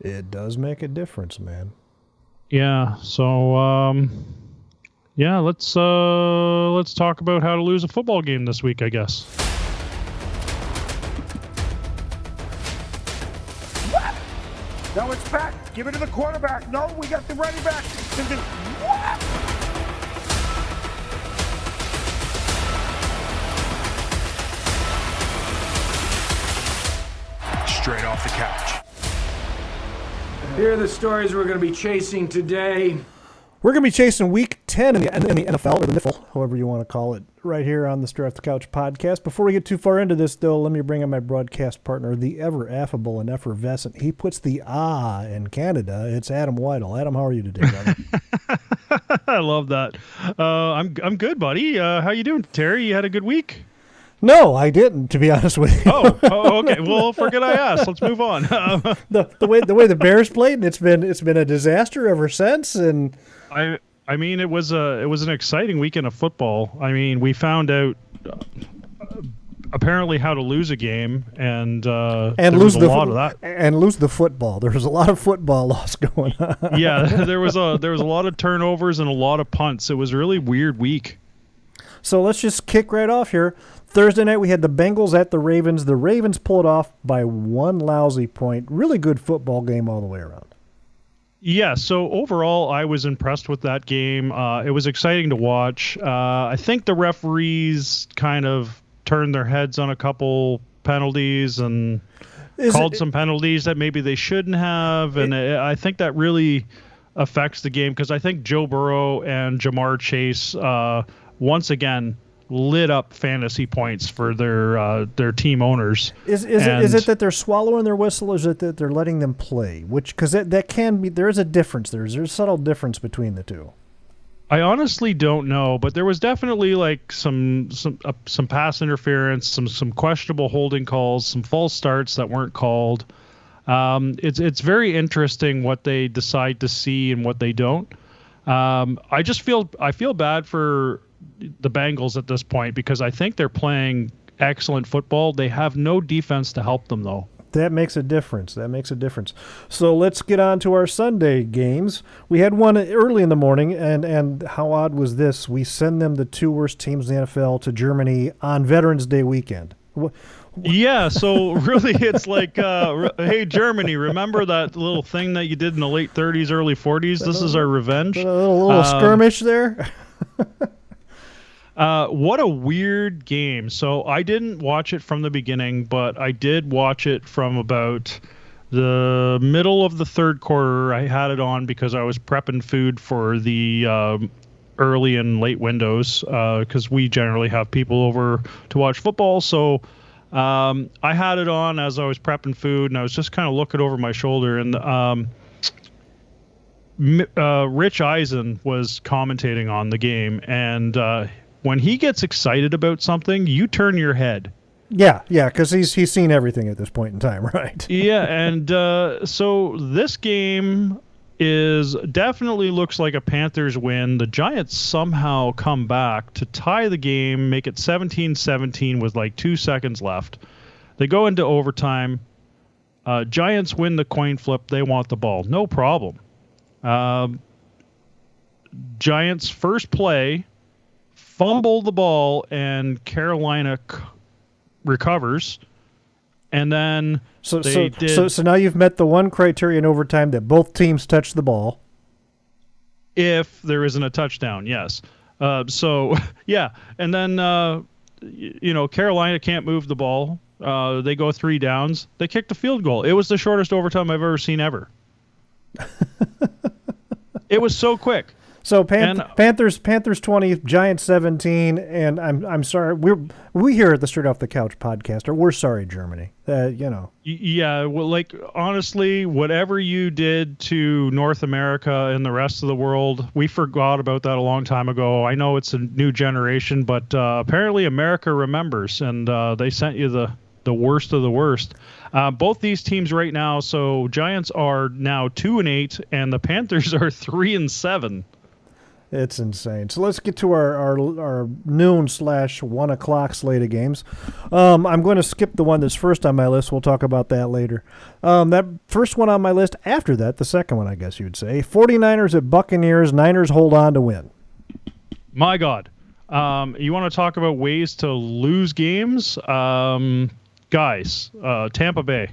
It does make a difference, man. Yeah. So, let's talk about how to lose a football game this week, I guess. No, it's back. Give it to the quarterback. No, we got the running back. Straight off the couch. Here are the stories we're going to be chasing today. We're going to be chasing Week 10 in the NFL, or the NIFL, however you want to call it, right here on the Straight Off the Couch podcast. Before we get too far into this, though, let me bring in my broadcast partner, the ever-affable and effervescent. He puts the in Canada. It's Adam Weidel. Adam, how are you today, buddy? I love that. I'm good, buddy. How you doing, Terry? You had a good week? No, I didn't, to be honest with you. Oh, okay. Well, forget I asked. Let's move on. The way the Bears played, it's been a disaster ever since. And I mean, it was an exciting weekend of football. I mean, we found out apparently how to lose a game, and lose the football. There was a lot of football loss going on. Yeah, there was a lot of turnovers and a lot of punts. It was a really weird week. So let's just kick right off here. Thursday night, we had the Bengals at the Ravens. The Ravens pulled off by one lousy point. Really good football game all the way around. Yeah, so overall, I was impressed with that game. It was exciting to watch. I think the referees kind of turned their heads on a couple penalties and called some penalties that maybe they shouldn't have. And I think that really affects the game because I think Joe Burrow and Jamar Chase once again lit up fantasy points for their team owners. Is it that they're swallowing their whistle, or is it that they're letting them play? Which, because that can be, there is a difference. There's a subtle difference between the two. I honestly don't know, but there was definitely like some pass interference, some questionable holding calls, some false starts that weren't called. It's very interesting what they decide to see and what they don't. I feel bad for the Bengals at this point because I think they're playing excellent football. They have no defense to help them, though. That makes a difference. So let's get on to our Sunday games. We had one early in the morning, and how odd was this? We send them the two worst teams in the NFL to Germany on Veterans Day weekend. Yeah, so really it's like, hey, Germany, remember that little thing that you did in the late 30s, early 40s? This is our revenge. A little skirmish there. What a weird game. So I didn't watch it from the beginning, but I did watch it from about the middle of the third quarter. I had it on because I was prepping food for the early and late windows because we generally have people over to watch football. So I had it on as I was prepping food, and I was just kind of looking over my shoulder, and Rich Eisen was commentating on the game, and when he gets excited about something, you turn your head. Yeah, because he's seen everything at this point in time, right? Yeah, and so this game definitely looks like a Panthers win. The Giants somehow come back to tie the game, make it 17-17 with like 2 seconds left. They go into overtime. Giants win the coin flip. They want the ball. No problem. Giants first play, fumble the ball, and Carolina recovers. And then so now you've met the one criteria in overtime that both teams touch the ball. If there isn't a touchdown, yes. Yeah. And then, Carolina can't move the ball. They go 3 downs. They kick the field goal. It was the shortest overtime I've ever seen ever. It was so quick. So Panthers 20, Giants 17, and I'm sorry, we here at the Straight Off the Couch podcast, we're sorry, Germany. Yeah, well, like honestly, whatever you did to North America and the rest of the world, we forgot about that a long time ago. I know it's a new generation, but apparently America remembers, and they sent you the worst of the worst. Both these teams right now, so Giants are now 2-8, and the Panthers are 3-7. It's insane. So let's get to our noon/1 o'clock slate of games. I'm going to skip the one that's first on my list. We'll talk about that later. That first one on my list, after that, the second one, I guess you would say. 49ers at Buccaneers. Niners hold on to win. My God. You want to talk about ways to lose games? Guys, Tampa Bay.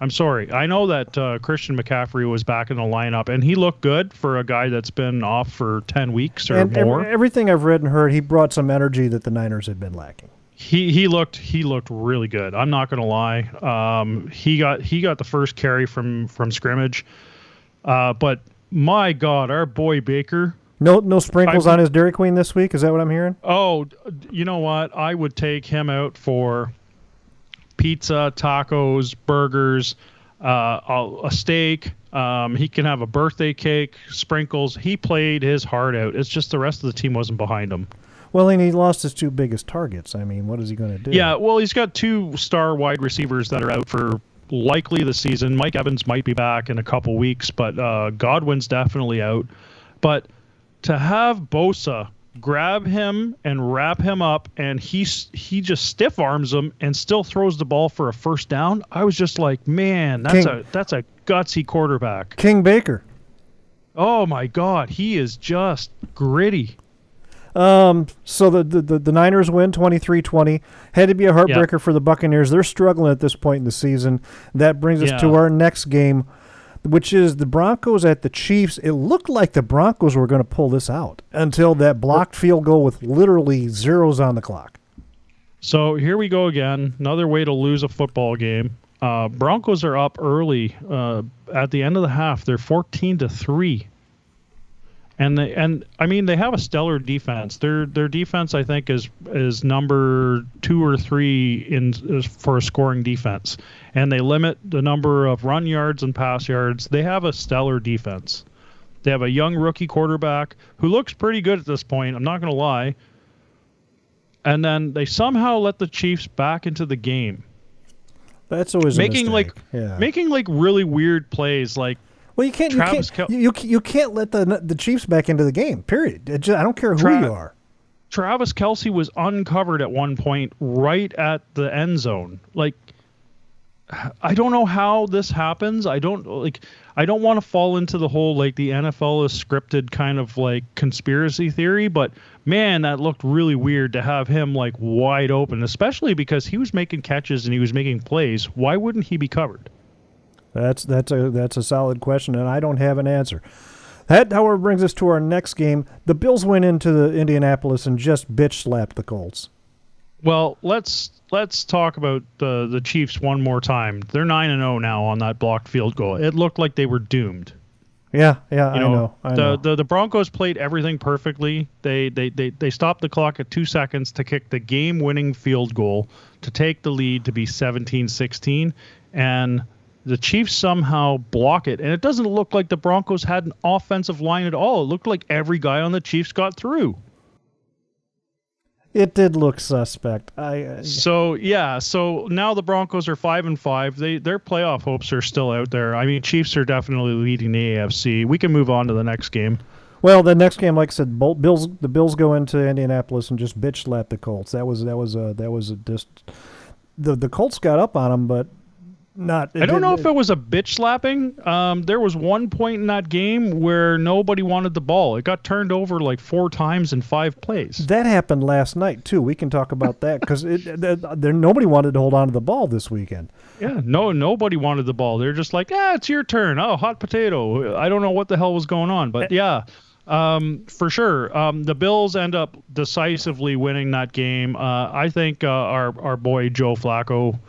I'm sorry. I know that Christian McCaffrey was back in the lineup, and he looked good for a guy that's been off for 10 weeks or more. Everything I've read and heard, he brought some energy that the Niners had been lacking. He looked really good. I'm not going to lie. He got the first carry from scrimmage. But my God, our boy Baker. No sprinkles on his Dairy Queen this week. Is that what I'm hearing? Oh, you know what? I would take him out for pizza, tacos, burgers, a steak. He can have a birthday cake, sprinkles. He played his heart out. It's just the rest of the team wasn't behind him. Well, and he lost his two biggest targets. I mean, what is he going to do? Yeah, well, he's got two star wide receivers that are out for likely the season. Mike Evans might be back in a couple weeks, but Godwin's definitely out. But to have Bosa grab him and wrap him up, and he just stiff arms him and still throws the ball for a first down. I was just like, man, that's a gutsy quarterback. King Baker. Oh my God, he is just gritty. So the Niners win 23-20. Had to be a heartbreaker for the Buccaneers. They're struggling at this point in the season. That brings us to our next game, which is the Broncos at the Chiefs. It looked like the Broncos were going to pull this out until that blocked field goal with literally zeros on the clock. So here we go again. Another way to lose a football game. Broncos are up early at the end of the half. They're 14-3. And they have a stellar defense. Their defense, I think, is number 2 or 3 for a scoring defense. And they limit the number of run yards and pass yards. They have a stellar defense. They have a young rookie quarterback who looks pretty good at this point. I'm not going to lie. And then they somehow let the Chiefs back into the game. That's always making a mistake. making really weird plays like. Well, you can't let the Chiefs back into the game. Period. I don't care who you are. Travis Kelce was uncovered at one point right at the end zone. Like, I don't know how this happens. I don't want to fall into the whole like the NFL is scripted kind of like conspiracy theory, but man, that looked really weird to have him like wide open, especially because he was making catches and he was making plays. Why wouldn't he be covered? That's a solid question, and I don't have an answer. That, however, brings us to our next game. The Bills went into the Indianapolis and just bitch slapped the Colts. Well, let's talk about the Chiefs one more time. They're 9-0 now on that blocked field goal. It looked like they were doomed. Yeah, I know. The Broncos played everything perfectly. They stopped the clock at 2 seconds to kick the game-winning field goal to take the lead to be 17-16, and the Chiefs somehow block it, and it doesn't look like the Broncos had an offensive line at all. It looked like every guy on the Chiefs got through. It did look suspect. So now the Broncos are 5-5. Their playoff hopes are still out there. I mean, Chiefs are definitely leading the AFC. We can move on to the next game. Well, the next game, like I said, the Bills go into Indianapolis and just bitch slap the Colts. The Colts got up on them, but. I don't know if it was a bitch slapping. There was one point in that game where nobody wanted the ball. It got turned over like 4 times in 5 plays. That happened last night too. We can talk about that because nobody wanted to hold on to the ball this weekend. Yeah, nobody wanted the ball. They're just like, it's your turn. Oh, hot potato. I don't know what the hell was going on, but yeah. For sure. The Bills end up decisively winning that game. I think our boy Joe Flacco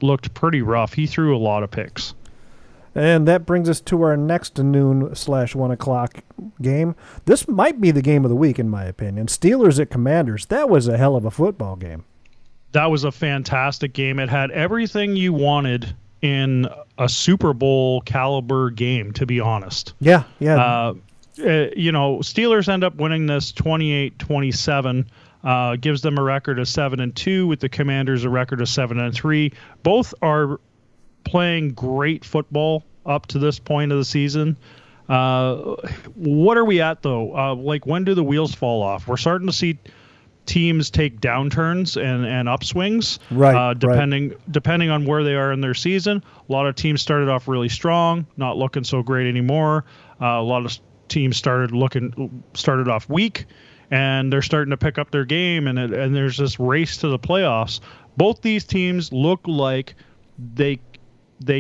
looked pretty rough. He threw a lot of picks. And that brings us to our next noon/1 o'clock game. This might be the game of the week, in my opinion. Steelers at Commanders. That was a hell of a football game. That was a fantastic game. It had everything you wanted in a Super Bowl caliber game, to be honest. Yeah. Steelers end up winning this 28-27. Gives them a record of 7-2, with the Commanders a record of 7-3. Both are playing great football up to this point of the season. What are we at though? Like, when do the wheels fall off? We're starting to see teams take downturns and upswings, right? Depending on where they are in their season. A lot of teams started off really strong, not looking so great anymore. A lot of teams started off weak, and they're starting to pick up their game, and there's this race to the playoffs. Both these teams look like they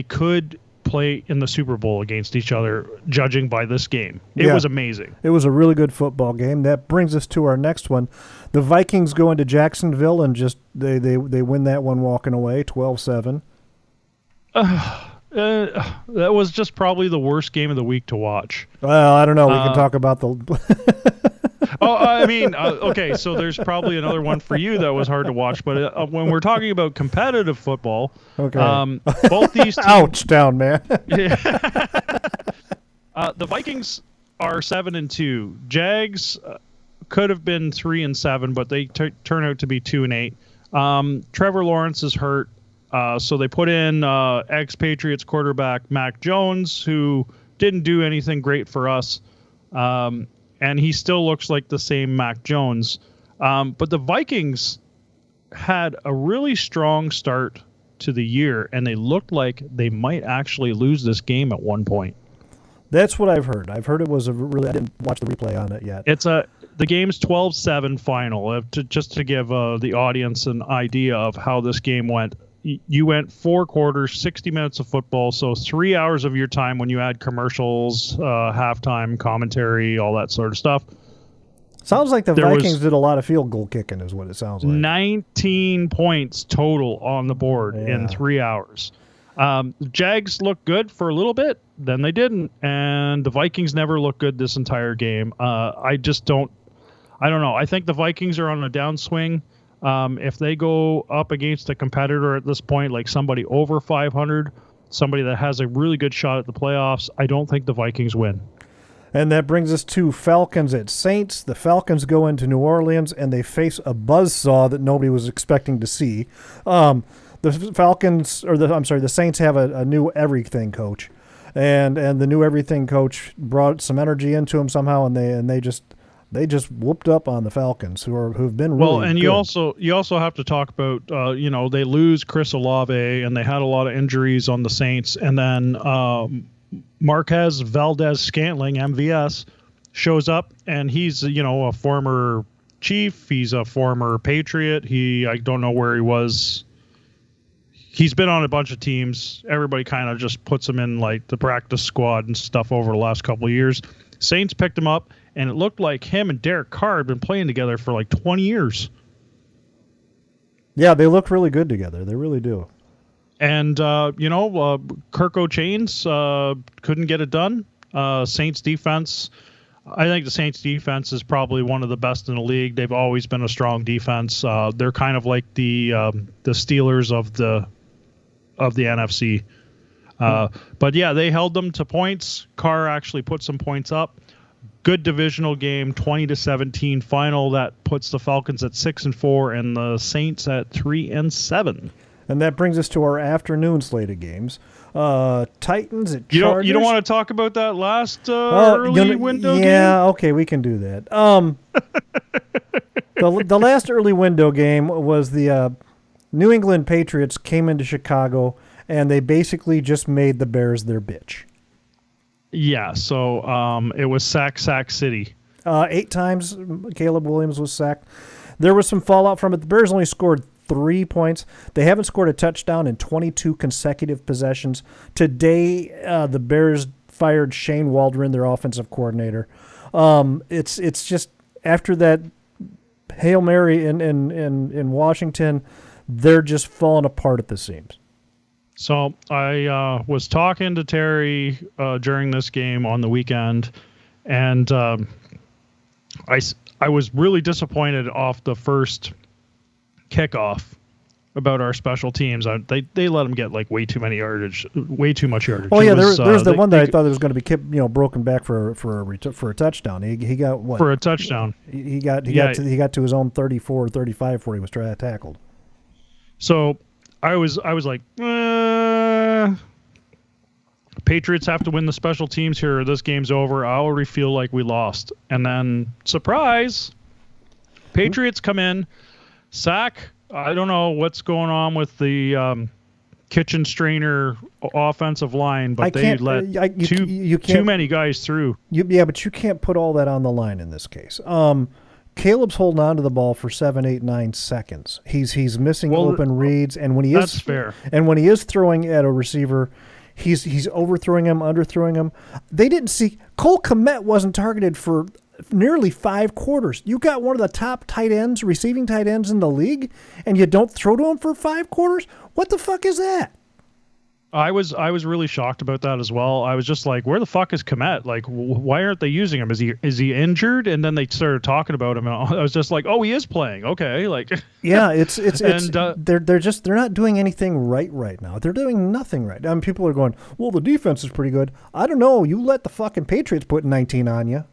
could play in the Super Bowl against each other, judging by this game. It was amazing. It was a really good football game. That brings us to our next one. The Vikings go into Jacksonville and just they win that one walking away, 12-7. That was just probably the worst game of the week to watch. Well, I don't know. We can talk about the I mean, okay, so there's probably another one for you that was hard to watch, but when we're talking about competitive football, okay. Both these teams, ouch, down, man. The Vikings are 7-2. Jags could have been 3-7, but they turn out to be 2-8. Trevor Lawrence is hurt, so they put in ex-Patriots quarterback Mac Jones, who didn't do anything great for us. And he still looks like the same Mac Jones. But the Vikings had a really strong start to the year, and they looked like they might actually lose this game at one point. That's what I've heard. I've heard it was a really. I didn't watch the replay on it yet. The game's 12-7 final. Just to give the audience an idea of how this game went. You went 4 quarters, 60 minutes of football, so 3 hours of your time when you add commercials, halftime, commentary, all that sort of stuff. Sounds like the Vikings did a lot of field goal kicking is what it sounds like. 19 points total on the board in 3 hours. The Jags looked good for a little bit, then they didn't, and the Vikings never looked good this entire game. I don't know. I think the Vikings are on a downswing. If they go up against a competitor at this point, like somebody over 500, somebody that has a really good shot at the playoffs, I don't think the Vikings win. And that brings us to Falcons at Saints. The Falcons go into New Orleans, and they face a buzzsaw that nobody was expecting to see. The Saints have a new everything coach, and the new everything coach brought some energy into him somehow, and they just whooped up on the Falcons, who've been really well. And good. you also have to talk about they lose Chris Olave, and they had a lot of injuries on the Saints, and then Marquez Valdez-Scantling, MVS, shows up, and he's a former Chief, he's a former Patriot. I don't know where he was. He's been on a bunch of teams. Everybody kind of just puts him in like the practice squad and stuff over the last couple of years. Saints picked him up, and it looked like him and Derek Carr had been playing together for like 20 years. Yeah, they look really good together. They really do. And, Kirk O'Chains couldn't get it done. Saints defense, I think the Saints defense is probably one of the best in the league. They've always been a strong defense. They're kind of like the Steelers of the NFC. But yeah, they held them to points. Carr actually put some points up. Good divisional game, 20-17 final. That puts the Falcons at 6-4 and the Saints at 3-7. And that brings us to our afternoon slate of games. Titans at Chargers. You don't want to talk about that last early window game? Yeah, okay, we can do that. The last early window game was the New England Patriots came into Chicago, and they basically just made the Bears their bitch. Yeah, so it was Sack City. 8 times Caleb Williams was sacked. There was some fallout from it. The Bears only scored 3 points. They haven't scored a touchdown in 22 consecutive possessions. Today, the Bears fired Shane Waldron, their offensive coordinator. It's just after that Hail Mary in Washington, they're just falling apart at the seams. So I was talking to Terry during this game on the weekend, and I was really disappointed off the first kickoff about our special teams. They let them get like way too much yardage. Oh yeah, there's the one that I thought it was going to be broken back for a touchdown. He got what? For a touchdown. He got to his own 34 or 35 before he was tackled. So I was like, Patriots have to win the special teams here or this game's over. I already feel like we lost. And then, surprise, Patriots come in, sack. I don't know what's going on with the kitchen strainer offensive line, but they let too many guys through. But you can't put all that on the line in this case. Caleb's holding on to the ball for 7, 8, 9 seconds. He's missing open reads, and when he that's fair. And when he is throwing at a receiver, he's overthrowing him, underthrowing him. They didn't see Cole Kmet wasn't targeted for nearly 5 quarters. You got one of the top tight ends, receiving tight ends in the league, and you don't throw to him for 5 quarters? What the fuck is that? I was really shocked about that as well. I was just like, where the fuck is Kmet? Like, why aren't they using him? Is he injured? And then they started talking about him, and I was just like, oh, he is playing. Okay, like yeah, it's they're not doing anything right now. They're doing nothing right. I mean, people are going, well, the defense is pretty good. I don't know. You let the fucking Patriots put 19 on you.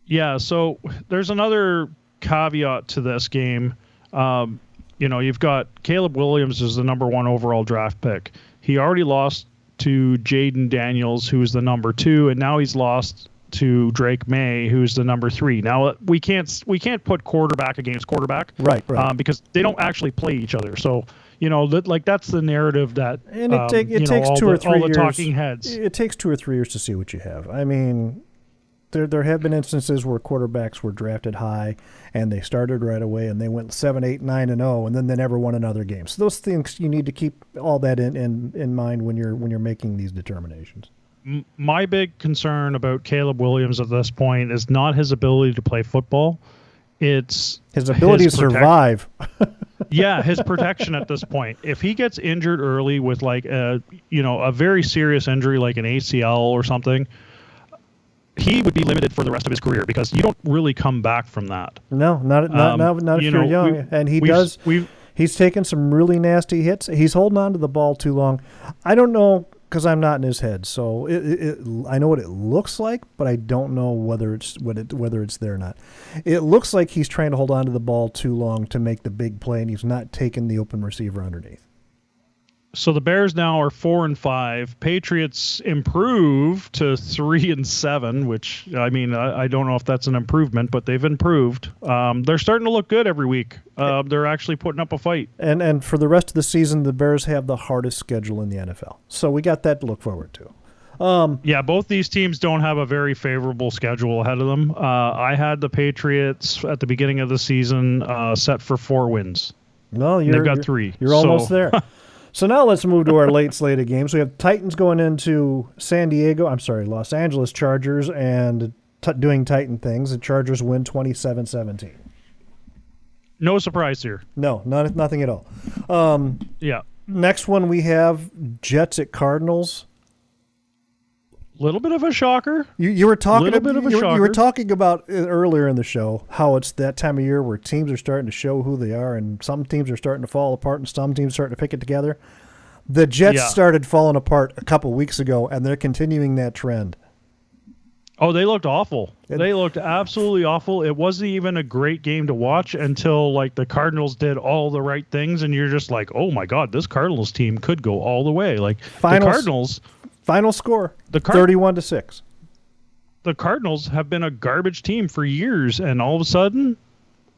Yeah. So there's another caveat to this game. You've got Caleb Williams as the number 1 overall draft pick. He already lost to Jaden Daniels, who's the number 2, and now he's lost to Drake May, who's the number 3. Now we can't put quarterback against quarterback, right? Because they don't actually play each other. So that's the narrative that and it takes 2 or 3 all years. The talking heads. It takes 2 or 3 years to see what you have. I mean, there have been instances where quarterbacks were drafted high and they started right away and they went 7, 8, 9, and 0, and then they never won another game. So those things, you need to keep all that in mind when you're making these determinations. My big concern about Caleb Williams at this point is not his ability to play football. It's his ability to survive. Yeah, his protection at this point. If he gets injured early with like a very serious injury like an ACL or something, he would be limited for the rest of his career because you don't really come back from that. No, not if you're young. And he's taken some really nasty hits. He's holding on to the ball too long. I don't know because I'm not in his head. So I know what it looks like, but I don't know whether it's there or not. It looks like he's trying to hold on to the ball too long to make the big play, and he's not taking the open receiver underneath. So the Bears now are 4-5. Patriots improve to 3-7, which I mean I don't know if that's an improvement, but they've improved. They're starting to look good every week. They're actually putting up a fight. And for the rest of the season, the Bears have the hardest schedule in the NFL. So we got that to look forward to. Yeah, both these teams don't have a very favorable schedule ahead of them. I had the Patriots at the beginning of the season set for 4 wins. No, they've got 3. You're almost there. So now let's move to our late slate of games. We have Titans going into Los Angeles Chargers and doing Titan things. The Chargers win 27-17. No surprise here. No, nothing at all. Yeah. Next one we have Jets at Cardinals. Little bit of a shocker. You were talking you were talking about earlier in the show how it's that time of year where teams are starting to show who they are, and some teams are starting to fall apart, and some teams are starting to pick it together. The Jets started falling apart a couple weeks ago, and they're continuing that trend. Oh, they looked awful. They looked absolutely awful. It wasn't even a great game to watch until like the Cardinals did all the right things, and you're just like, oh my God, this Cardinals team could go all the way. Like the Cardinals. Final score, 31-6. The Cardinals have been a garbage team for years, and all of a sudden,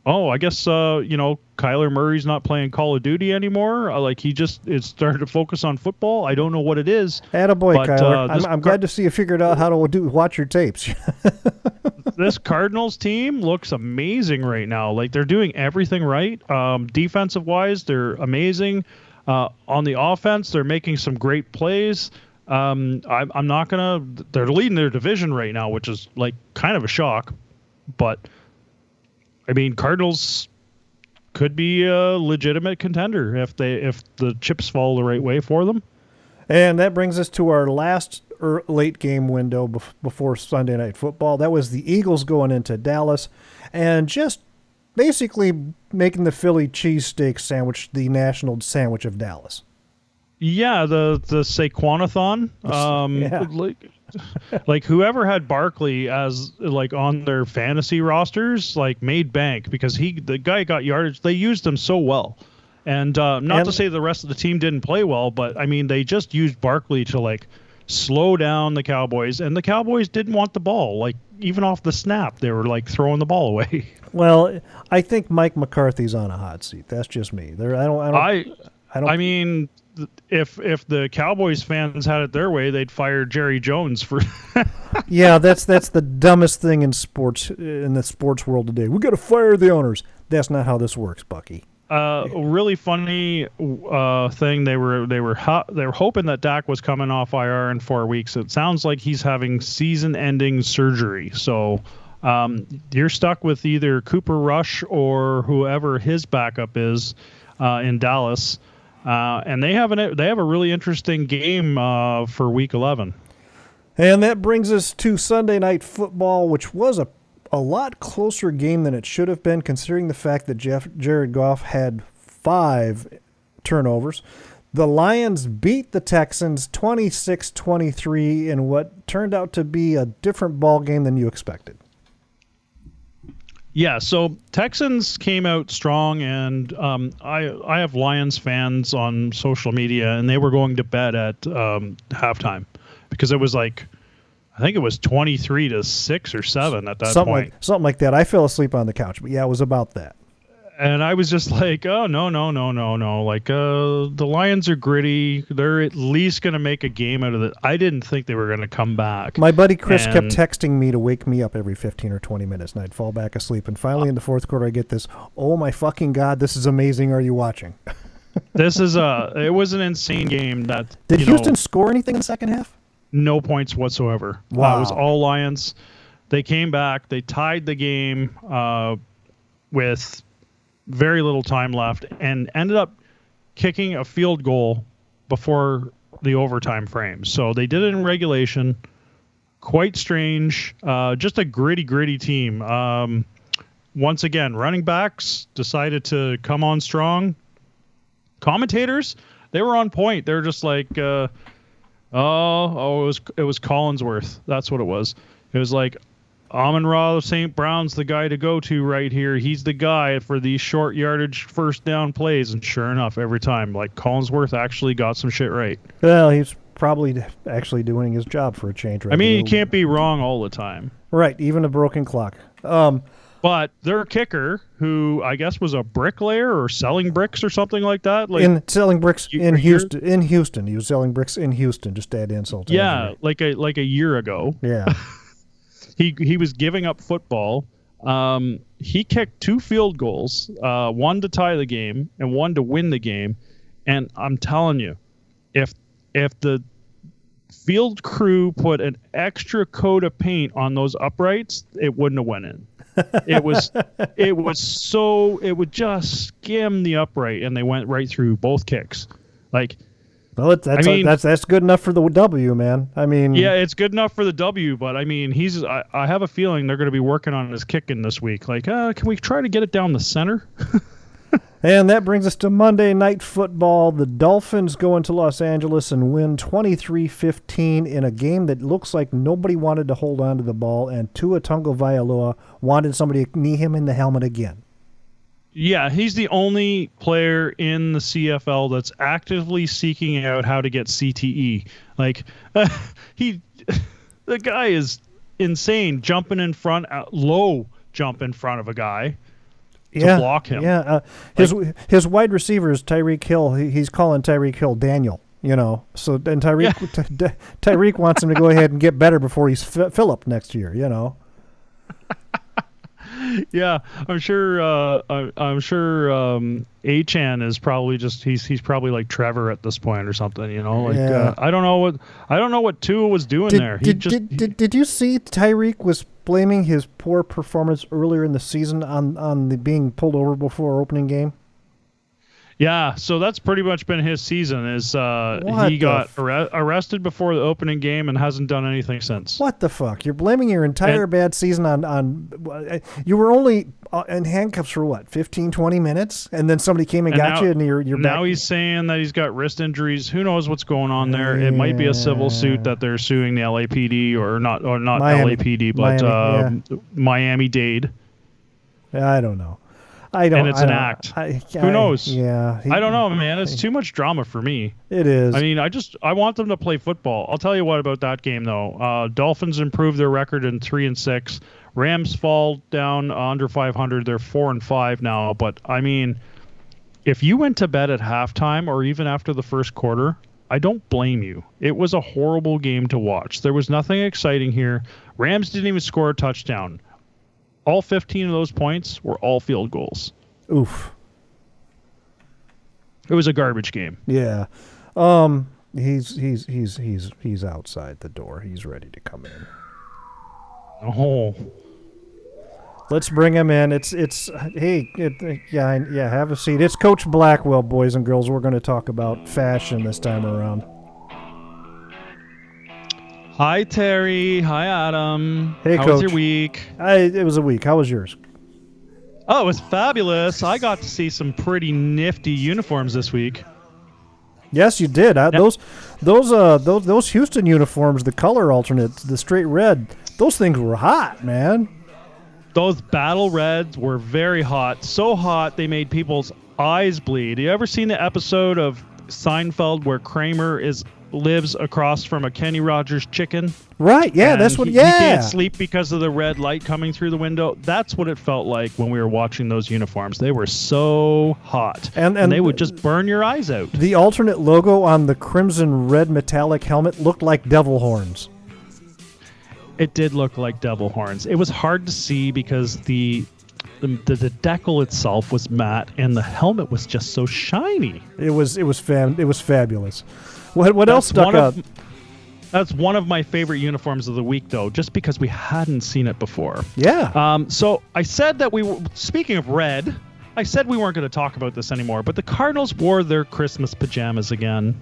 I guess Kyler Murray's not playing Call of Duty anymore. It's started to focus on football. I don't know what it is. Attaboy, Kyler. I'm glad to see you figured out how to watch your tapes. This Cardinals team looks amazing right now. Like they're doing everything right. Defensive wise, they're amazing. On the offense, they're making some great plays. I'm not gonna. They're leading their division right now, which is like kind of a shock. But I mean, Cardinals could be a legitimate contender if the chips fall the right way for them. And that brings us to our last late game window before Sunday Night Football. That was the Eagles going into Dallas and just basically making the Philly cheesesteak sandwich the national sandwich of Dallas. Yeah, the Saquon-a-thon. Like whoever had Barkley as like on their fantasy rosters like made bank because the guy got yardage. They used him so well. And not to say the rest of the team didn't play well, but I mean they just used Barkley to like slow down the Cowboys, and the Cowboys didn't want the ball. Like, even off the snap, they were like throwing the ball away. Well, I think Mike McCarthy's on a hot seat. That's just me. I mean, if the Cowboys fans had it their way, they'd fire Jerry Jones for. Yeah, that's the dumbest thing in the sports world today. We got to fire the owners. That's not how this works, Bucky. Really funny thing. They were hoping that Dak was coming off IR in 4 weeks. It sounds like he's having season-ending surgery. So you're stuck with either Cooper Rush or whoever his backup is in Dallas. And they have a really interesting game for Week 11. And that brings us to Sunday Night Football, which was a lot closer game than it should have been, considering the fact that Jared Goff had 5 turnovers. The Lions beat the Texans 26-23 in what turned out to be a different ball game than you expected. Yeah, so Texans came out strong, and I have Lions fans on social media, and they were going to bed at halftime because it was like, I think it was 23-6 or 7 at that point. Something like that. I fell asleep on the couch, but yeah, it was about that. And I was just like, oh, no. Like, the Lions are gritty. They're at least going to make a game out of it. I didn't think they were going to come back. My buddy Chris kept texting me to wake me up every 15 or 20 minutes, and I'd fall back asleep. And finally, in the fourth quarter, I get this, oh, my fucking God, this is amazing. Are you watching? It was an insane game. Did Houston score anything in the second half? No points whatsoever. Wow. It was all Lions. They came back. They tied the game with very little time left and ended up kicking a field goal before the overtime frame. So they did it in regulation. Quite strange. Just a gritty team. Once again, running backs decided to come on strong. Commentators, they were on point. They were just like, it was Collinsworth. That's what it was. It was like, Amon-Ra St. Brown's the guy to go to right here. He's the guy for these short yardage first down plays. And sure enough, every time, like, Collinsworth actually got some shit right. Well, he's probably actually doing his job for a change. Right? I mean, you can't be wrong all the time. Right, even a broken clock. But their kicker, who I guess was a bricklayer or selling bricks or something like that. Like selling bricks in Houston. In Houston. He was selling bricks in Houston, just to add insult to injury. Like a year ago. Yeah. He was giving up football. He kicked 2 field goals, one to tie the game and one to win the game. And I'm telling you, if the field crew put an extra coat of paint on those uprights, it wouldn't have went in. It would just skim the upright, and they went right through both kicks. Like, well, that's good enough for the W, man. I mean, yeah, it's good enough for the W, but I mean, I have a feeling they're going to be working on his kicking this week. Like, can we try to get it down the center? And that brings us to Monday Night Football. The Dolphins go into Los Angeles and win 23-15 in a game that looks like nobody wanted to hold on to the ball, and Tua Tagovailoa wanted somebody to knee him in the helmet again. Yeah, he's the only player in the CFL that's actively seeking out how to get CTE. Like, the guy is insane, jumping in front, low jump in front of a guy. To block him. Yeah, his wide receiver is Tyreek Hill. He's calling Tyreek Hill Daniel, So then Tyreek wants him to go ahead and get better before he's Phillip next year, Yeah, I'm sure. Achan is probably just he's probably like Trevor at this point or something. I don't know what Tua was doing there. Did you see Tyreek was blaming his poor performance earlier in the season on the being pulled over before opening game? Yeah, so that's pretty much been his season. He got arrested before the opening game and hasn't done anything since. What the fuck? You're blaming your entire bad season on you were only in handcuffs for what, 15, 20 minutes? And then somebody came and got you and you're now back. He's saying that he's got wrist injuries. Who knows what's going on there? It might be a civil suit that they're suing the LAPD or not Miami, LAPD, but Miami-Dade. I don't know. And it's an act. Who knows? Yeah. I don't know, man. It's too much drama for me. It is. I mean, I want them to play football. I'll tell you what about that game, though. Dolphins improved their record in 3-6. Rams fall down under 500. They're 4-5 now. But, I mean, if you went to bed at halftime or even after the first quarter, I don't blame you. It was a horrible game to watch. There was nothing exciting here. Rams didn't even score a touchdown. All 15 of those points were all field goals. Oof. It was a garbage game. Yeah. He's outside the door. He's ready to come in. Oh. Let's bring him in. Have a seat. It's Coach Blackwell, boys and girls. We're going to talk about fashion this time around. Hi, Terry. Hi, Adam. Hey, How Coach. was your week? It was a week. How was yours? Oh, it was fabulous. I got to see some pretty nifty uniforms this week. Yes, you did. Those Houston uniforms, the color alternates, the straight red, those things were hot, man. Those battle reds were very hot. So hot they made people's eyes bleed. You ever seen the episode of Seinfeld where Kramer lives across from a Kenny Rogers chicken? Right, yeah, that's what. He Yeah, can't sleep because of the red light coming through the window. That's what it felt like when we were watching those uniforms. They were so hot, and they would just burn your eyes out. The alternate logo on the crimson red metallic helmet looked like devil horns. It did look like devil horns. It was hard to see because the decal itself was matte and the helmet was just so shiny. It was fabulous. What else stuck out? That's one of my favorite uniforms of the week, though, just because we hadn't seen it before. Yeah. So I said that speaking of red, I said we weren't going to talk about this anymore, but the Cardinals wore their Christmas pajamas again.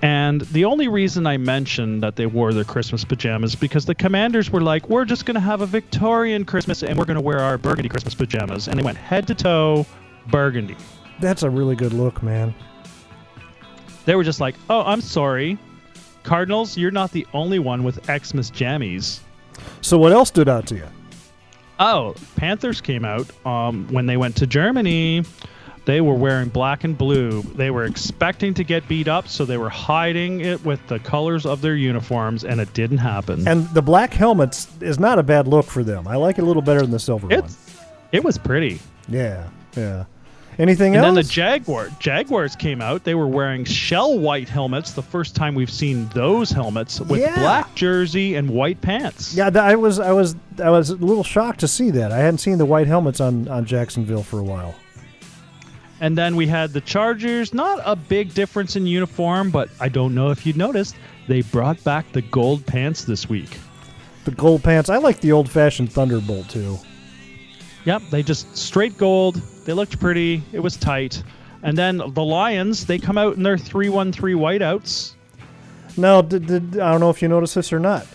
And the only reason I mentioned that they wore their Christmas pajamas because the Commanders were like, we're just going to have a Victorian Christmas and we're going to wear our burgundy Christmas pajamas. And they went head to toe burgundy. That's a really good look, man. They were just like, oh, I'm sorry. Cardinals, you're not the only one with Xmas jammies. So what else stood out to you? Oh, Panthers came out when they went to Germany. They were wearing black and blue. They were expecting to get beat up, so they were hiding it with the colors of their uniforms, and it didn't happen. And the black helmets is not a bad look for them. I like it a little better than the silver one. It was pretty. Yeah. Anything else? And then the Jaguars came out. They were wearing shell white helmets. The first time we've seen those helmets with black jersey and white pants. Yeah, I was a little shocked to see that. I hadn't seen the white helmets on Jacksonville for a while. And then we had the Chargers. Not a big difference in uniform, but I don't know if you noticed, they brought back the gold pants this week. The gold pants. I like the old-fashioned Thunderbolt, too. Yep, they just straight gold. They looked pretty. It was tight. And then the Lions, they come out in their 3-1-3 whiteouts. Now, I don't know if you noticed this or not.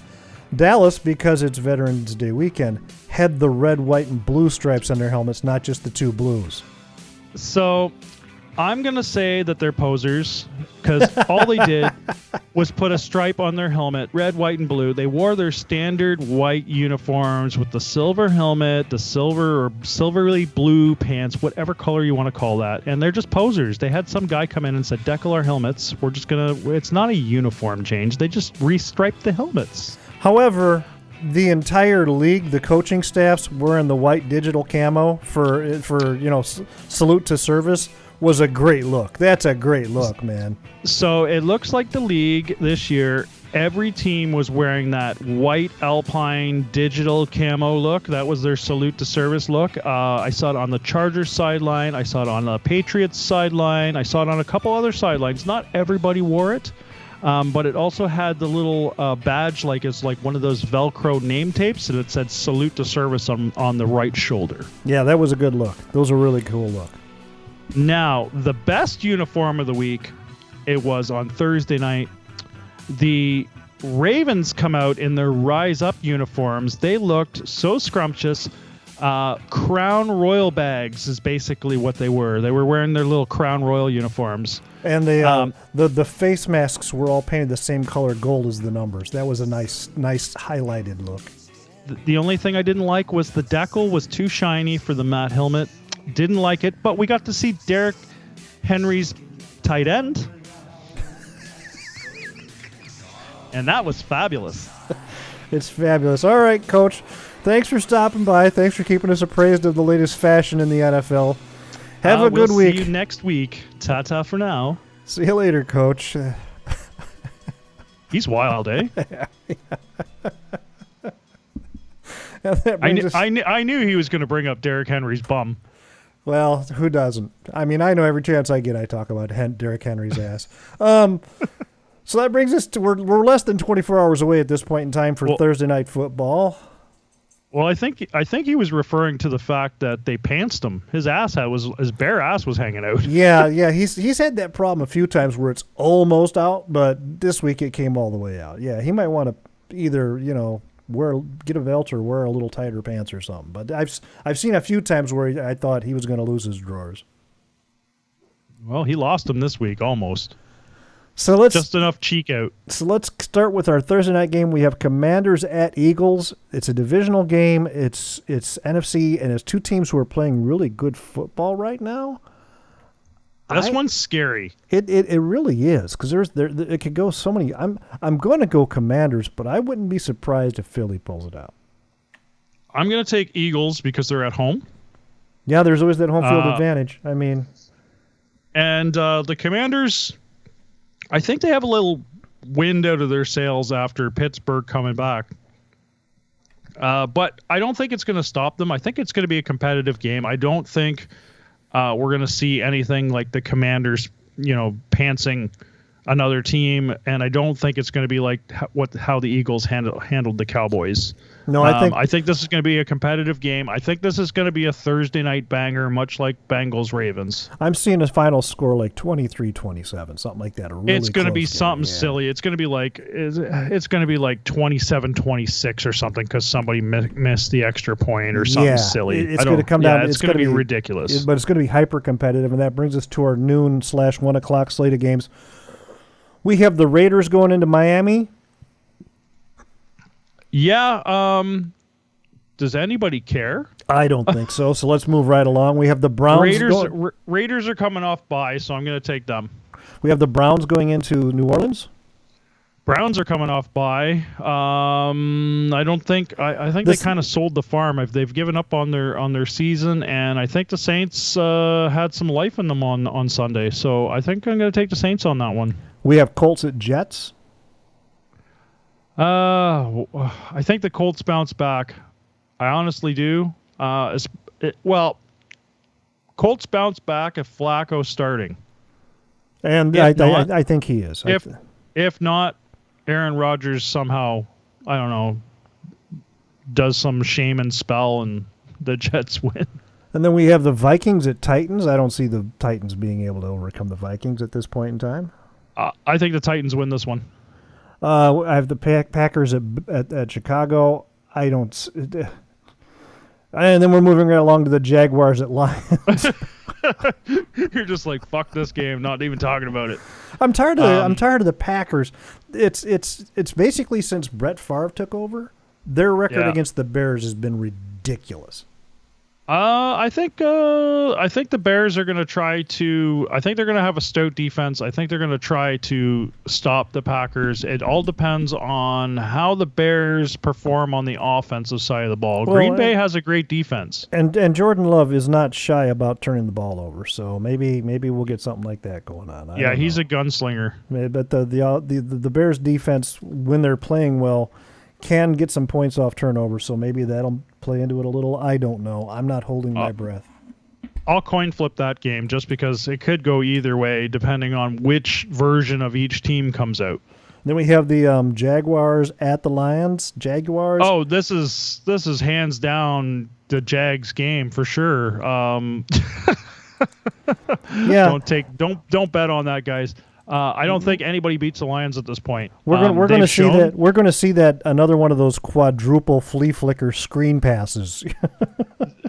Dallas, because it's Veterans Day weekend, had the red, white, and blue stripes on their helmets, not just the two blues. So I'm going to say that they're posers because all they did was put a stripe on their helmet, red, white, and blue. They wore their standard white uniforms with the silver helmet, the silver or silvery blue pants, whatever color you want to call that. And they're just posers. They had some guy come in and said, decal our helmets. We're just going to, it's not a uniform change. They just restriped the helmets. However, the entire league, the coaching staffs wearing the white digital camo for salute to service was a great look. That's a great look, man. So it looks like the league this year, every team was wearing that white Alpine digital camo look. That was their salute to service look. I saw it on the Chargers sideline. I saw it on the Patriots sideline. I saw it on a couple other sidelines. Not everybody wore it. But it also had the little badge, it's like one of those Velcro name tapes, and it said "Salute to Service" on the right shoulder. Yeah, that was a good look. Those were really cool look. Now, the best uniform of the week, it was on Thursday night. The Ravens come out in their Rise Up uniforms. They looked so scrumptious. Crown Royal bags is basically what they were. They were wearing their little Crown Royal uniforms. And the face masks were all painted the same color gold as the numbers. That was a nice highlighted look. The only thing I didn't like was the decal was too shiny for the matte helmet. Didn't like it, but we got to see Derrick Henry's tight end. And that was fabulous. It's fabulous. All right, Coach. Thanks for stopping by. Thanks for keeping us appraised of the latest fashion in the NFL. Have a good week. See you next week. Ta-ta for now. See you later, Coach. He's wild, eh? I knew he was going to bring up Derrick Henry's bum. Well, who doesn't? I mean, I know every chance I get, I talk about Derrick Henry's ass. So that brings us to we're less than 24 hours away at this point in time for Thursday night football. Well, I think he was referring to the fact that they pantsed him. His bare ass was hanging out. Yeah. He's had that problem a few times where it's almost out, but this week it came all the way out. Yeah, he might want to either get a belt or wear a little tighter pants or something. But I've seen a few times where I thought he was going to lose his drawers. Well, he lost them this week almost. So let's just enough cheek out. So let's start with our Thursday night game. We have Commanders at Eagles. It's a divisional game. It's NFC, and it's two teams who are playing really good football right now. This one's scary. It really is because it could go so many. I'm going to go Commanders, but I wouldn't be surprised if Philly pulls it out. I'm going to take Eagles because they're at home. Yeah, there's always that home field advantage. I mean, and the Commanders, I think they have a little wind out of their sails after Pittsburgh coming back. But I don't think it's going to stop them. I think it's going to be a competitive game. I don't think we're going to see anything like the Commanders, pantsing another team, and I don't think it's going to be like how the Eagles handled the Cowboys. No, I think this is going to be a competitive game. I think this is going to be a Thursday night banger, much like Bengals-Ravens. I'm seeing a final score like 23-27, something like that. It's going to be something silly. It's going to be like 27-26 or something because somebody missed the extra point or something silly. It's going to come down. It's going to be ridiculous. But it's going to be hyper competitive, and that brings us to our noon/1 o'clock slate of games. We have the Raiders going into Miami. Yeah. Does anybody care? I don't think so. So let's move right along. We have the Browns. Raiders are coming off bye, so I'm going to take them. We have the Browns going into New Orleans. Browns are coming off bye. I don't think. I think they kind of sold the farm. They've given up on their season, and I think the Saints had some life in them on Sunday. So I think I'm going to take the Saints on that one. We have Colts at Jets. I think the Colts bounce back. I honestly do. Colts bounce back if Flacco's starting. And I think he is. If not, Aaron Rodgers somehow, I don't know, does some shame and spell and the Jets win. And then we have the Vikings at Titans. I don't see the Titans being able to overcome the Vikings at this point in time. I think the Titans win this one. I have the Packers at Chicago. I don't. And then we're moving right along to the Jaguars at Lions. You're just like, fuck this game, not even talking about it. I'm tired of the Packers. It's basically since Brett Favre took over, their record against the Bears has been ridiculous. I think the Bears are going to try to. I think they're going to have a stout defense. I think they're going to try to stop the Packers. It all depends on how the Bears perform on the offensive side of the ball. Well, Green Bay has a great defense, and Jordan Love is not shy about turning the ball over. So maybe we'll get something like that going on. He's a gunslinger. But the Bears defense, when they're playing well, can get some points off turnovers. So maybe that'll play into it a little. I don't know. I'm not holding my breath. I'll coin flip that game just because it could go either way depending on which version of each team comes out. Then we have the Jaguars at the Lions. Jaguars. Oh, this is hands down the Jags game for sure. Yeah. Don't bet on that, guys. I don't think anybody beats the Lions at this point. We're going to see that. We're going to see that another one of those quadruple flea flicker screen passes.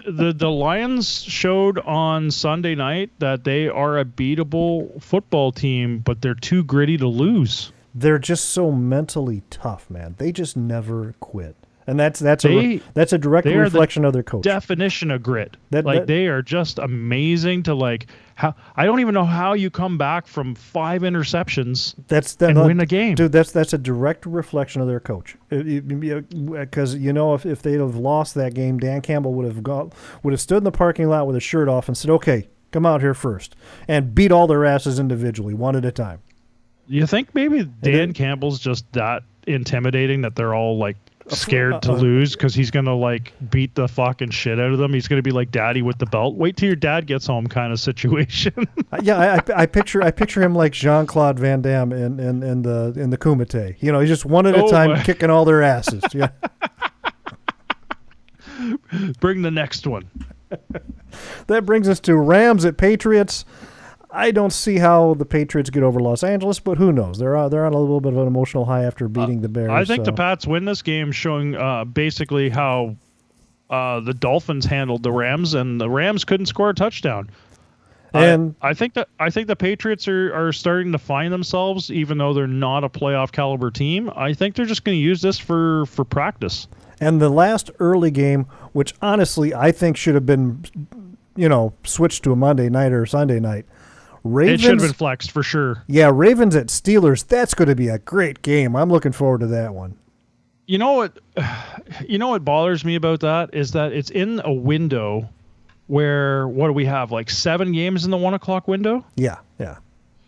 The Lions showed on Sunday night that they are a beatable football team, but they're too gritty to lose. They're just so mentally tough, man. They just never quit. And that's a direct reflection of their coach. Definition of grit. They are just amazing to how I don't even know how you come back from 5 interceptions and win a game. Dude, that's a direct reflection of their coach. Because if they'd have lost that game, Dan Campbell would have stood in the parking lot with his shirt off and said, "Okay, come out here first," and beat all their asses individually, one at a time. You think maybe Dan Campbell's just that intimidating that they're all scared to lose because he's gonna beat the fucking shit out of them? He's gonna be like Daddy with the belt. Wait till your dad gets home, kind of situation. Yeah, I picture him like Jean-Claude Van Damme in the Kumite. He's just one at a time kicking all their asses. Yeah. Bring the next one. That brings us to Rams at Patriots. I don't see how the Patriots get over Los Angeles, but who knows? They're on a little bit of an emotional high after beating the Bears. I think the Pats win this game, showing basically how the Dolphins handled the Rams, and the Rams couldn't score a touchdown. And I think the Patriots are starting to find themselves, even though they're not a playoff caliber team. I think they're just going to use this for practice. And the last early game, which honestly I think should have been, switched to a Monday night or Sunday night. Ravens, it should have been flexed for sure. Yeah, Ravens at Steelers. That's going to be a great game. I'm looking forward to that one. You know what bothers me about that is that it's in a window where, what do we have, 7 games in the 1 o'clock window? Yeah.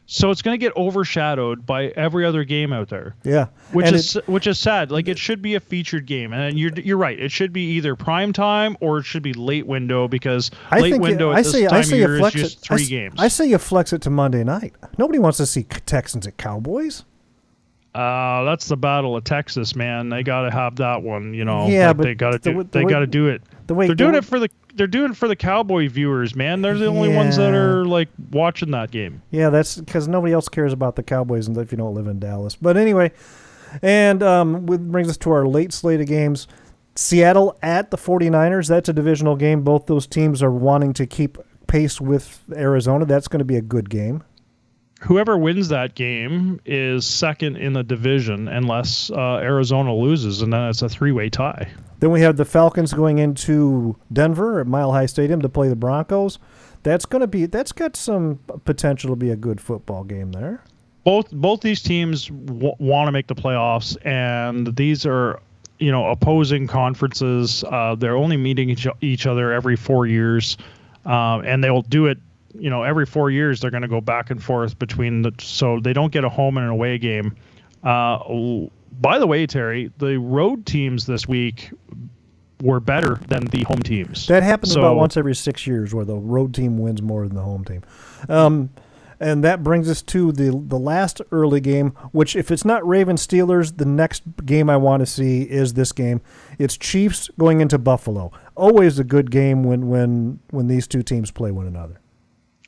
So it's going to get overshadowed by every other game out there. Yeah, which is sad. It should be a featured game, and you're right. It should be either prime time or it should be late window, because late window at this time of year is just 3 games. I say you flex it to Monday night. Nobody wants to see Texans at Cowboys. That's the Battle of Texas, man. They got to have that one. Yeah, but they got to do it. They're doing it for the Cowboy viewers, man. They're the only ones that are watching that game. Yeah, that's because nobody else cares about the Cowboys if you don't live in Dallas. But anyway, and brings us to our late slate of games. Seattle at the 49ers. That's a divisional game. Both those teams are wanting to keep pace with Arizona. That's going to be a good game. Whoever wins that game is second in the division unless Arizona loses, and then it's a 3-way tie. Then we have the Falcons going into Denver at Mile High Stadium to play the Broncos. That's got some potential to be a good football game there. Both these teams want to make the playoffs, and these are opposing conferences. They're only meeting each other every 4 years, and they'll do it. Every 4 years they're going to go back and forth so they don't get a home and an away game. By the way, Terry, the road teams this week were better than the home teams. That happens about once every 6 years, where the road team wins more than the home team. And that brings us to the last early game, which, if it's not Ravens-Steelers, the next game I want to see is this game. It's Chiefs going into Buffalo. Always a good game when these two teams play one another.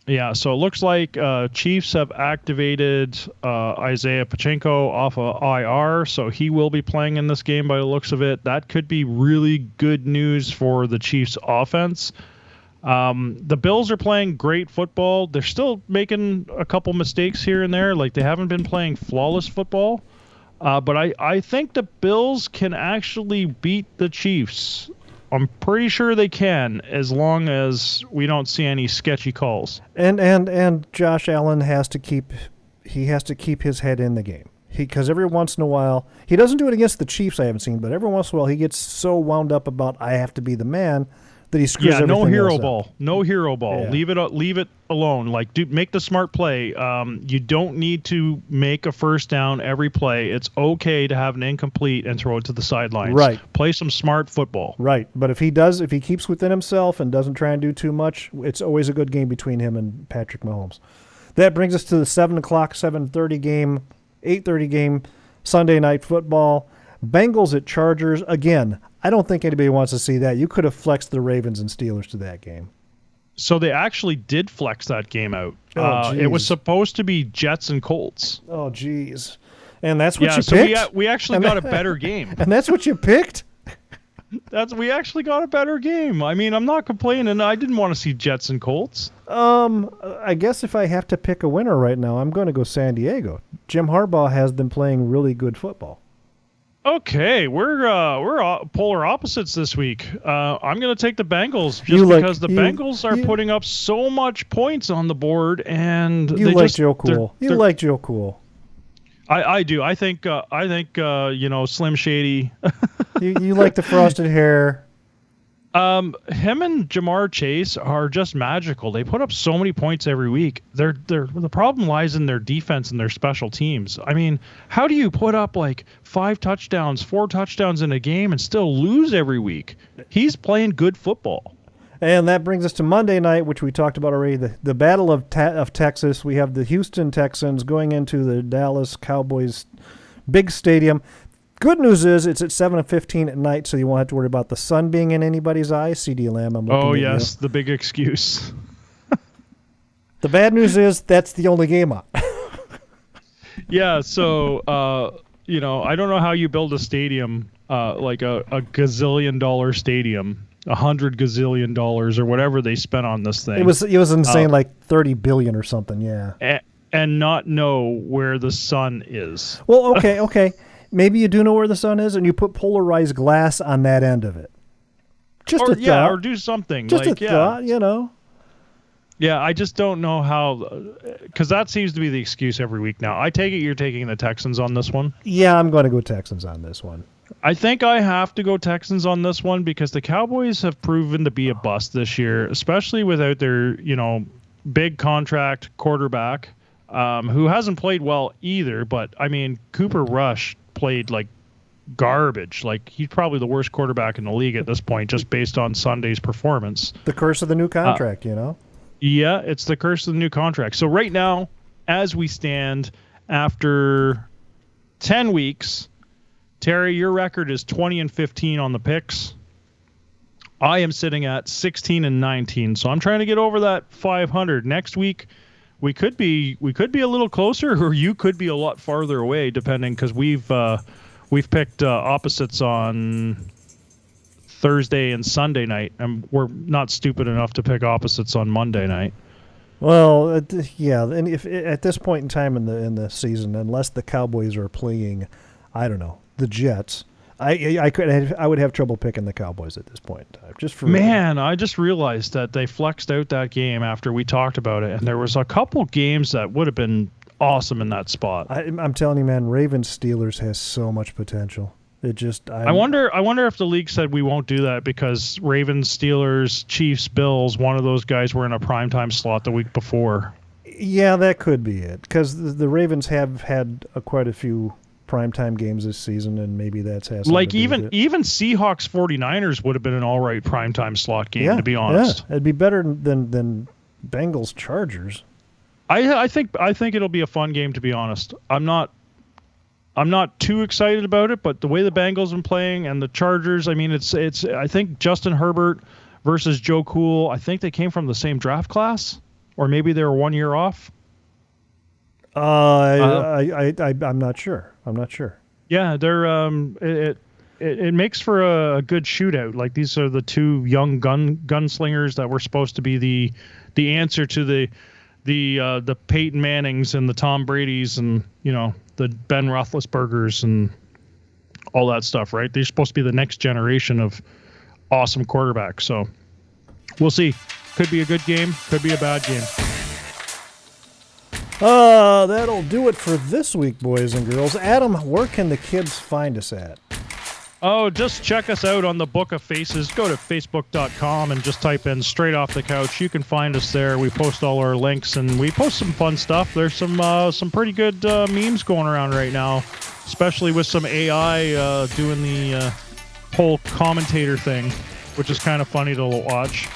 Yeah, so it looks like Chiefs have activated Isaiah Pacheco off of IR, so he will be playing in this game by the looks of it. That could be really good news for the Chiefs' offense. The Bills are playing great football. They're still making a couple mistakes here and there. They haven't been playing flawless football. But I think the Bills can actually beat the Chiefs. I'm pretty sure they can, as long as we don't see any sketchy calls. And Josh Allen has to keep his head in the game. Because every once in a while, he doesn't do it against the Chiefs, I haven't seen, but every once in a while he gets so wound up about I have to be the man that he screws everything else up. No hero ball. Yeah. Leave it alone. Make the smart play. You don't need to make a first down every play. It's okay to have an incomplete and throw it to the sidelines. Right. Play some smart football. Right. But if he keeps within himself and doesn't try and do too much, it's always a good game between him and Patrick Mahomes. That brings us to the 7 o'clock, 7:30 game, 8:30 game, Sunday Night Football. Bengals at Chargers. Again, I don't think anybody wants to see that. You could have flexed the Ravens and Steelers to that game. So they actually did flex that game out. It was supposed to be Jets and Colts. Oh, geez. And that's what you picked? So we actually got a better game. And that's what you picked? We actually got a better game. I mean, I'm not complaining. I didn't want to see Jets and Colts. I guess if I have to pick a winner right now, I'm going to go San Diego. Jim Harbaugh has been playing really good football. Okay, we're polar opposites this week. I'm going to take the Bengals just because the Bengals are putting up so much points on the board, and you like Joe Cool. You like Joe Cool. I do. I think Slim Shady. you like the frosted hair. Him and Jamar Chase are just magical. They put up so many points every week. The problem lies in their defense and their special teams. I mean, how do you put up like 5 touchdowns, 4 touchdowns in a game and still lose every week? He's playing good football. And that brings us to Monday night, which we talked about already, the Battle of Texas. We have the Houston Texans going into the Dallas Cowboys big stadium. Good news is it's at 7:15 at night, so you won't have to worry about the sun being in anybody's eyes. CD Lamb, I'm looking at yes, you. the big excuse. The bad news is that's the only game on. Yeah, so, I don't know how you build a stadium, like a gazillion-dollar stadium, $100 gazillion or whatever they spent on this thing. It was insane, like $30 billion or something, yeah. And not know where the sun is. Well, okay. Maybe you do know where the sun is, and you put polarized glass on that end of it. Just a thought. Yeah, or do something. Just like, a thought, Yeah, I just don't know how, because that seems to be the excuse every week now. I take it you're taking the Texans on this one? Yeah, I'm going to go Texans on this one. I think I have to go Texans on this one because the Cowboys have proven to be a bust this year, especially without their, big contract quarterback, who hasn't played well either. But, I mean, Cooper Rush played like garbage. Like, he's probably the worst quarterback in the league at this point, just based on Sunday's performance. The curse of the new contract, Yeah, it's the curse of the new contract. So right now, as we stand after 10 weeks, Terry, your record is 20-15 on the picks. I am sitting at 16-19. So I'm trying to get over that 500. Next week, we could be a little closer, or you could be a lot farther away, depending, because we've picked opposites on Thursday and Sunday night, and we're not stupid enough to pick opposites on Monday night. Well, yeah, and if at this point in time in the season, unless the Cowboys are playing, I don't know, the Jets, I would have trouble picking the Cowboys at this point in time. I just realized that they flexed out that game after we talked about it, and there was a couple games that would have been awesome in that spot. I'm telling you, man, Ravens Steelers has so much potential. I wonder if the league said we won't do that because Ravens, Steelers, Chiefs, Bills, one of those guys were in a primetime slot the week before. Yeah, that could be it, because the Ravens have had quite a few primetime games this season, and maybe that's has like even Seahawks 49ers would have been an all right primetime slot game, to be honest. Yeah, it'd be better than Bengals Chargers. I think it'll be a fun game, to be honest. I'm not too excited about it, but the way the Bengals have been playing and the Chargers, I mean, it's I think Justin Herbert versus Joe Cool, I think they came from the same draft class, or maybe they were 1 year off. I'm not sure. Yeah, they're it makes for a good shootout. Like, these are the two young gunslingers that were supposed to be the answer to the Peyton Mannings and the Tom Bradys and the Ben Roethlisbergers and all that stuff, right? They're supposed to be the next generation of awesome quarterbacks. So we'll see. Could be a good game. Could be a bad game. That'll do it for this week, boys and girls. Adam, where can the kids find us at? Oh, just check us out on the Book of Faces. Go to facebook.com and just type in Straight Off the Couch. You can find us there. We post all our links, and we post some fun stuff. There's some pretty good memes going around right now, especially with some AI doing the whole commentator thing, which is kind of funny to watch.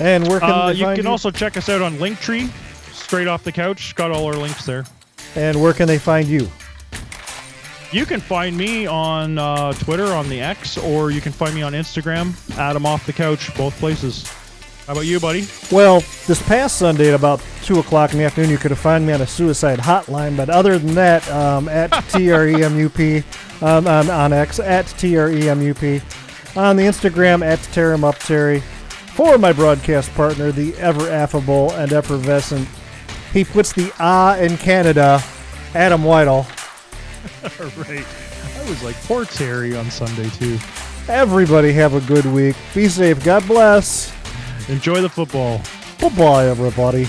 And where can they you find can you? also check us out on Linktree, Straight Off the Couch. Got all our links there. And where can they find you? You can find me on Twitter, on the X, or you can find me on Instagram, Adam Off the Couch, both places. How about you, buddy? Well, this past Sunday at about 2 o'clock in the afternoon, you could have found me on a suicide hotline. But other than that, at TREMUP, on X, at TREMUP, on the Instagram, at Tear'emUpTerry. For my broadcast partner, the ever affable and effervescent, he puts the in Canada, Adam Whitehall. All right. was like poor Terry on Sunday too. Everybody have a good week. Be safe. God bless. Enjoy the football. Bye-bye, everybody.